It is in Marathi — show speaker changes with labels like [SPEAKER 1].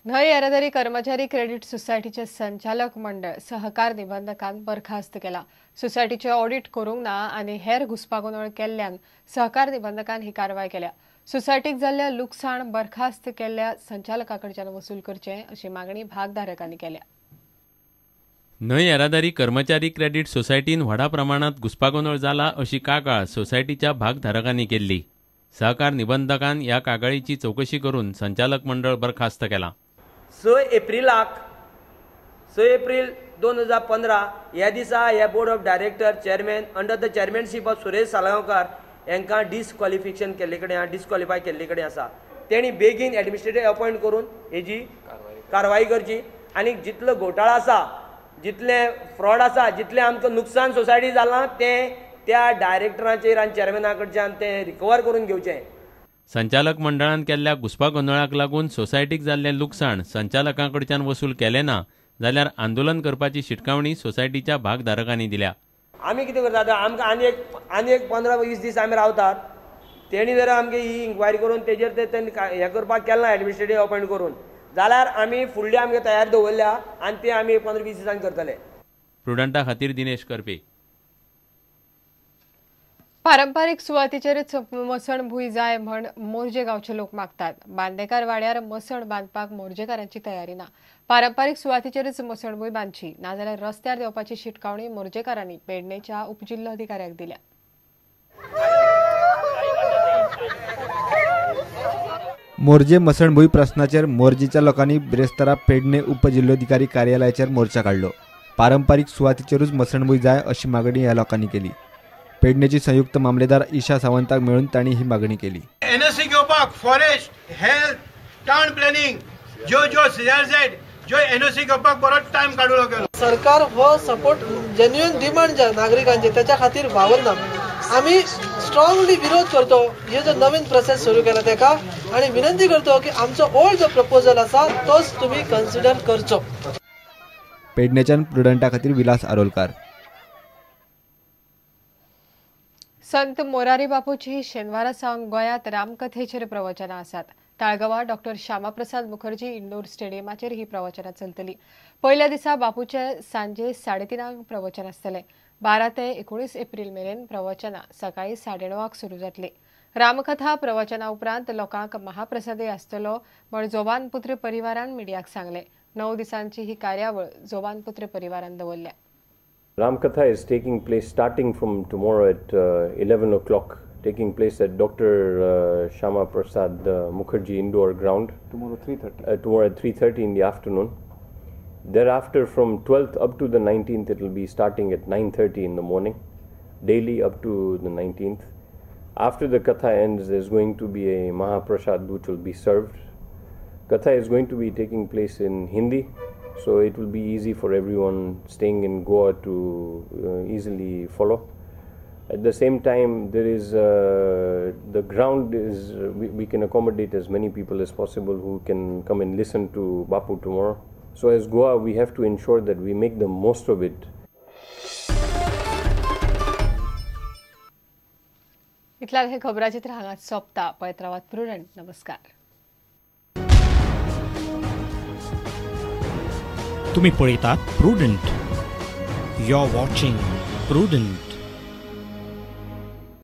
[SPEAKER 1] न्हय येरादारी कर्मचारी क्रेडिट सोसायटीचे संचालक मंडळ सहकार निबंधकान बरखास्त केला। सोसायटीचे ऑडिट करूंक ना आनी हेर घुसपागोंदळ केल्ल्यान सहकार निबंधकान ही कारवाय केल्या। सोसायटीक जाल्ल्या लुकसाण बरखास्त केल्ल्या संचालकाकडच्यान वसूल करचे अशी मागणी भागधारकांनी केल्या।
[SPEAKER 2] न्हय येरादारी कर्मचारी क्रेडिट सोसायटीन व्हडा प्रमाणात घुसपागोंदळ जाला अशी कागाळ सोसायटीच्या भागधारकांनी केल्ली। सहकार निबंधकान ह्या कागाळीची चौकशी करून संचालक मंडळ बरखास्त केला।
[SPEAKER 3] 6 एप्रिल 2015 ह्या दिसा ह्या board of director chairman under the chairmanship of Suresh Salgaonkar यांका डिस्क्वॉलिफिकेशन केल्ले कडेन डिस्क्वॉलिफाय केल्ले कडेन आसा। तेणी बेगीन एडमिनिस्ट्रेटिव्ह अपॉइंट करून हेजी कारवाई करची आनी जितलो घोटाळा आसा, जितले फ्रॉड आसा, जितले आमकां नुकसान सोसायटी जालां ते त्या डायरेक्टराचेर आनी चेअरमॅना कडच्यान ते रिकवर करून घेवचें।
[SPEAKER 2] संचालक मंडळान केल्ल्या घुसपागोंदळाक लागून सोसायटीक जाल्लें लुकसाण संचालकांकडच्यान वसूल केलें ना जाल्यार आंदोलन करपाची शिटकावणी सोसायटीच्या भागधारकांनी दिल्या।
[SPEAKER 3] आमी कितें करतात, आमकां आनी एक 15-20 दीस आमी रावतात। तेणी जर आमगे ही इन्क्वायरी करून तेजेर ते हें करपाक केलें ना एडमिनिस्ट्रेटिव्ह अपॉइंट करून जाल्यार आमी फुडली आमगे तयार दवरल्या आनी ते आमी 15-20 दिसांनी करतले।
[SPEAKER 2] प्रुडंटा खातीर दिनेश करपे।
[SPEAKER 1] पारंपारीक सुवातीचेरच मसणभूंय जाय म्हण मोर्जे गांवचे लोक मागतात। बांदेकार वाड्यार मसण बांदपाक मोर्जेकारांची तयारी ना। पारंपारीक सुवातीचेरच मसणभूंय बांदची नाजाल्यार रस्त्यार देवपाची शिटकावणी मोर्जेकारांनी पेडणेच्या उपजिल्लोधिकाऱ्याक दिल्या।
[SPEAKER 4] मोर्जे मसणभूंय प्रश्नाचेर मोर्जेच्या लोकांनी ब्रेस्तारा पेडणे उपजिल्लोधिकारी कार्यालयाचेर मोर्चा काढलो। पारंपारीक सुवातीचेरूच मसणभूंय जाय अशी मागणी ह्या लोकांनी केली। पेडणेची संयुक्त मामलेदार ईशा सावंताक मेळून तांणी ही मागणी केली।
[SPEAKER 5] एनओसी घेवपाक फॉरेस्ट, हेल्थ, टाउन प्लॅनिंग ज्यो सीआरझेड ज्यो एनओसी घेवपाक बरो टाइम काडून गेलो।
[SPEAKER 6] सरकार हो सपोर्ट जेन्युइन डिमांड ज्या नागरिकांची त्याच्या खातीर वावरना। आम्ही स्ट्रॉंगली विरोध करतो हे जो नवीन प्रोसेस सुरू केला तेका आणि विनंती करतो की आमचो ओल्ड जो प्रपोजल आसा तोच तुम्ही कन्सिडर करचो।
[SPEAKER 4] पेडणेच्यान प्रुडंटा खातीर विलास आरोलकार।
[SPEAKER 1] संत मोरारी बापूची शेनवारा सावन गोयात रामकथेचेर प्रवचनां आसात। ताळगांवां डॉक्टर श्यामाप्रसाद मुखर्जी इंडोर स्टेडियमाचेर ही प्रवचनां चलतली। पयल्या दिसा बापूचे सांजे 3:30 प्रवचन आसतले। 12 ते 19 एप्रिल मेरेन प्रवचनां सकाळी 9:30 सुरू जातली। रामकथा प्रवचना उपरांत लोकांक महाप्रसादय आसतलो म्हण जोबानपुत्र परिवारान मिडियाक सांगले। 9 दिसांची ही कार्यावळ जोबानपुत्र परिवारान दवरल्या।
[SPEAKER 7] Ramkatha is taking place starting from tomorrow at 11 o'clock, taking place at Dr. Shama Prasad Mukherjee Indoor Ground. Tomorrow at 3:30 in the afternoon. Thereafter from 12th up to the 19th it will be starting at 9:30 in the morning, daily up to the 19th. After the Katha ends there's going to be a Mahaprasad which will be served. Katha is going to be taking place in Hindi. So it will be easy for everyone staying in Goa to easily follow. At the same time, there is the ground is we can accommodate as many people as possible who can come and listen to Bapu tomorrow. So as Goa, we have to ensure that we make the most of it.
[SPEAKER 1] इतल्या हे खबराचित्र हांगाच सोंपता। पळयत रावात प्रुडंट। नमस्कार।
[SPEAKER 8] तुम्ही पळयतात prudent. You are watching prudent.